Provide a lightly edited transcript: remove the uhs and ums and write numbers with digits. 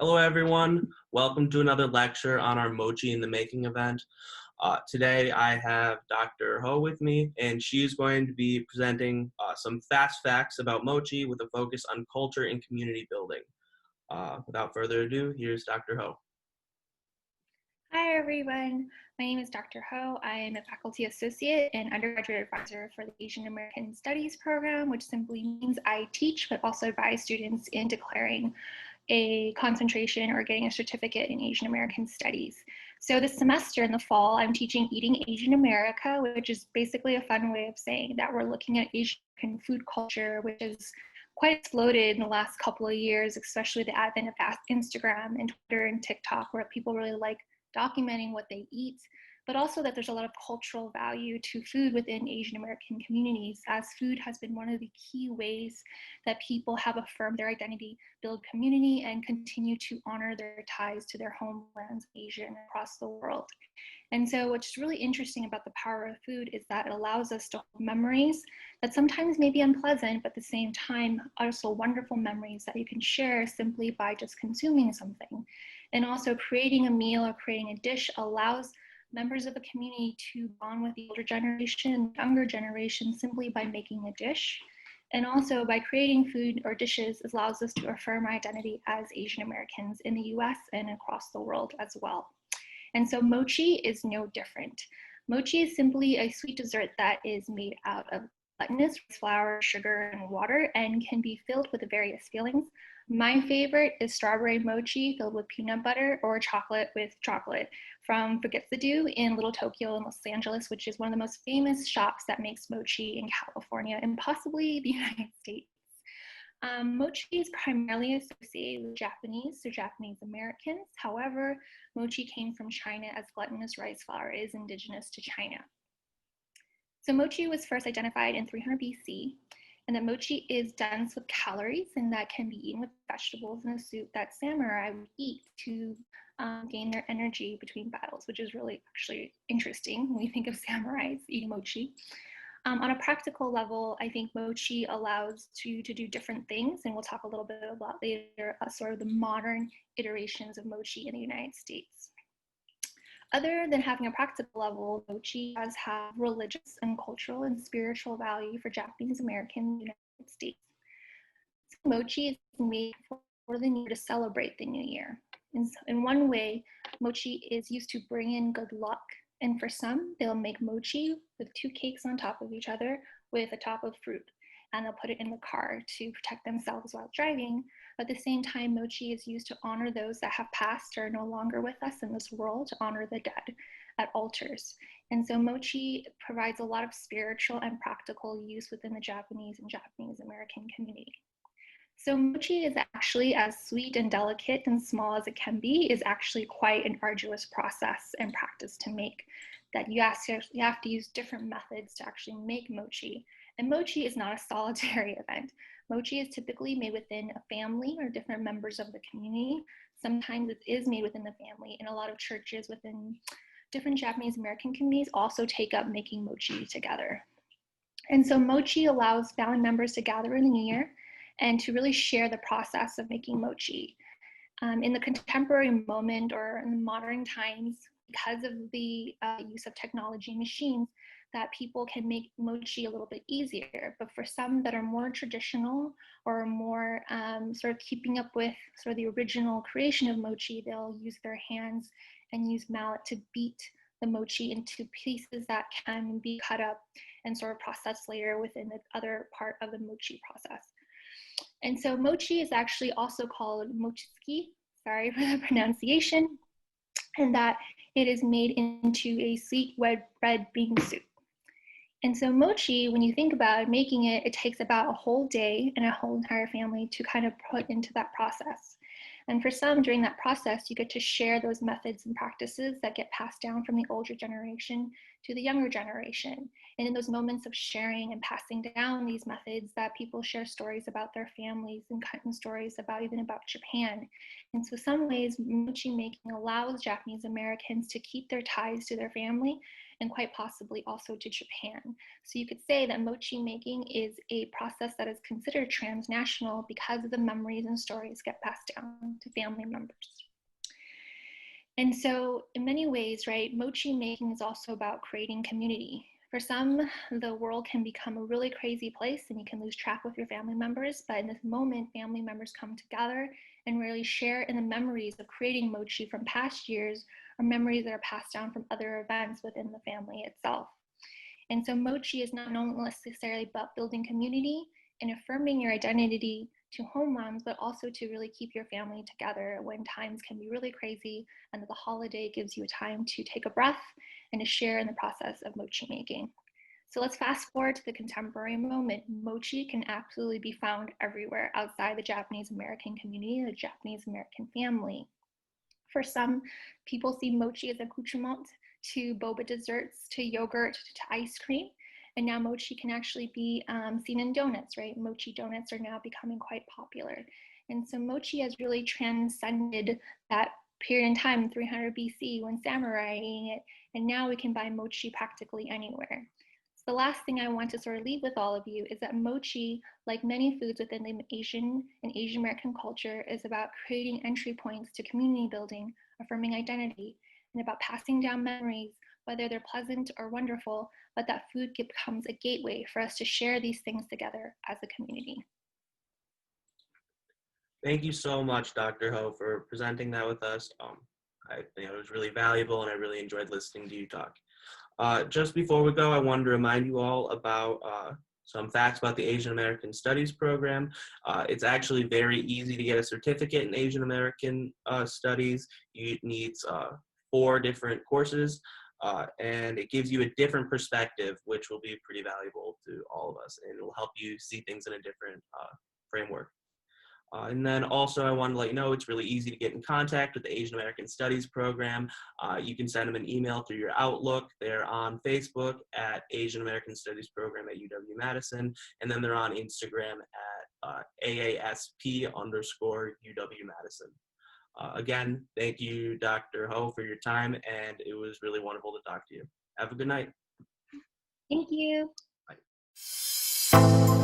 Hello, everyone. Welcome to another lecture on our Mochi in the Making event. Today, I have Dr. Ho with me, and she's going to be presenting some fast facts about Mochi with a focus on culture and community building. Without further ado, here's Dr. Ho. Hi, everyone. My name is Dr. Ho. I am a faculty associate and undergraduate advisor for the Asian American Studies program, which simply means I teach but also advise students in declaring a concentration or getting a certificate in Asian American Studies. So this semester in the fall, I'm teaching Eating Asian America, which is basically a fun way of saying that we're looking at Asian food culture, which is quite exploded in the last couple of years, especially the advent of Instagram and Twitter and TikTok, where people really like documenting what they eat, but also that there's a lot of cultural value to food within Asian American communities, as food has been one of the key ways that people have affirmed their identity, build community, and continue to honor their ties to their homelands, Asia, and across the world. And so what's really interesting about the power of food is that it allows us to hold memories that sometimes may be unpleasant, but at the same time, also wonderful memories that you can share simply by just consuming something. And also creating a meal or creating a dish allows members of the community to bond with the older generation, younger generation, simply by making a dish. And also by creating food or dishes, it allows us to affirm our identity as Asian Americans in the US and across the world as well. And so mochi is no different. Mochi is simply a sweet dessert that is made out of glutinous flour, sugar, and water, and can be filled with various fillings. My favorite is strawberry mochi filled with peanut butter, or chocolate with chocolate from Forget the Dew in Little Tokyo in Los Angeles, which is one of the most famous shops that makes mochi in California and possibly the United States. Mochi is primarily associated with Japanese, so Japanese Americans. However, mochi came from China, as glutinous rice flour is indigenous to China. So mochi was first identified in 300 BC, and that mochi is dense with calories and that can be eaten with vegetables in a soup that samurai would eat to gain their energy between battles, which is really actually interesting when we think of samurais eating mochi. On a practical level, I think mochi allows you to do different things, and we'll talk a little bit about later sort of the modern iterations of mochi in the United States. Other than having a practical level, mochi does have religious and cultural and spiritual value for Japanese Americans in the United States. So mochi is made for the new year to celebrate the new year. In one way, mochi is used to bring in good luck. And for some, they'll make mochi with two cakes on top of each other with a top of fruit. And they'll put it in the car to protect themselves while driving. But at the same time, mochi is used to honor those that have passed or are no longer with us in this world, to honor the dead at altars. And so mochi provides a lot of spiritual and practical use within the Japanese and Japanese American community. So mochi is actually, as sweet and delicate and small as it can be, is actually quite an arduous process and practice to make. That you have to use different methods to actually make mochi. And mochi is not a solitary event. Mochi is typically made within a family or different members of the community. Sometimes it is made within the family, and a lot of churches within different Japanese American communities also take up making mochi together. And so mochi allows family members to gather in the new year and to really share the process of making mochi. In the contemporary moment or in the modern times, because of the use of technology and machines, that people can make mochi a little bit easier. But for some that are more traditional or more sort of keeping up with sort of the original creation of mochi, they'll use their hands and use mallet to beat the mochi into pieces that can be cut up and sort of processed later within the other part of the mochi process. And so mochi is actually also called Mochitsuki, sorry for the pronunciation, and that it is made into a sweet red bean soup. And so mochi, when you think about it, making it, it takes about a whole day and a whole entire family to kind of put into that process. And for some, during that process, you get to share those methods and practices that get passed down from the older generation to the younger generation. And in those moments of sharing and passing down these methods, that people share stories about their families and stories about even about Japan. And so some ways, mochi making allows Japanese Americans to keep their ties to their family and quite possibly also to Japan. So you could say that mochi making is a process that is considered transnational because the memories and stories get passed down to family members. And so, in many ways, right, mochi making is also about creating community. For some, the world can become a really crazy place and you can lose track with your family members. But in this moment, family members come together and really share in the memories of creating mochi from past years or memories that are passed down from other events within the family itself. And so mochi is not necessarily about building community and affirming your identity to homelands, but also to really keep your family together when times can be really crazy and that the holiday gives you a time to take a breath and to share in the process of mochi making. So let's fast forward to the contemporary moment. Mochi can absolutely be found everywhere outside the Japanese American community, the Japanese American family. For some, people see mochi as accoutrement to boba desserts, to yogurt, to ice cream. And now mochi can actually be seen in donuts, right? Mochi donuts are now becoming quite popular. And so mochi has really transcended that period in time, 300 BC, when samurai were eating it. And now we can buy mochi practically anywhere. So the last thing I want to sort of leave with all of you is that mochi, like many foods within the Asian and Asian American culture, is about creating entry points to community building, affirming identity, and about passing down memories, whether they're pleasant or wonderful, but that food becomes a gateway for us to share these things together as a community. Thank you so much, Dr. Ho, for presenting that with us. I think it was really valuable, and I really enjoyed listening to you talk. Just before we go, I wanted to remind you all about some facts about the Asian American Studies program. It's actually very easy to get a certificate in Asian American Studies. It needs 4 different courses, and it gives you a different perspective, which will be pretty valuable to all of us, and it will help you see things in a different framework. And then also I wanted to let you know it's really easy to get in contact with the Asian American Studies program. You can send them an email through your Outlook. They're on Facebook at Asian American Studies Program at UW-Madison. And then they're on Instagram at AASP_UW-Madison. Again, thank you, Dr. Ho, for your time. And it was really wonderful to talk to you. Have a good night. Thank you. Bye.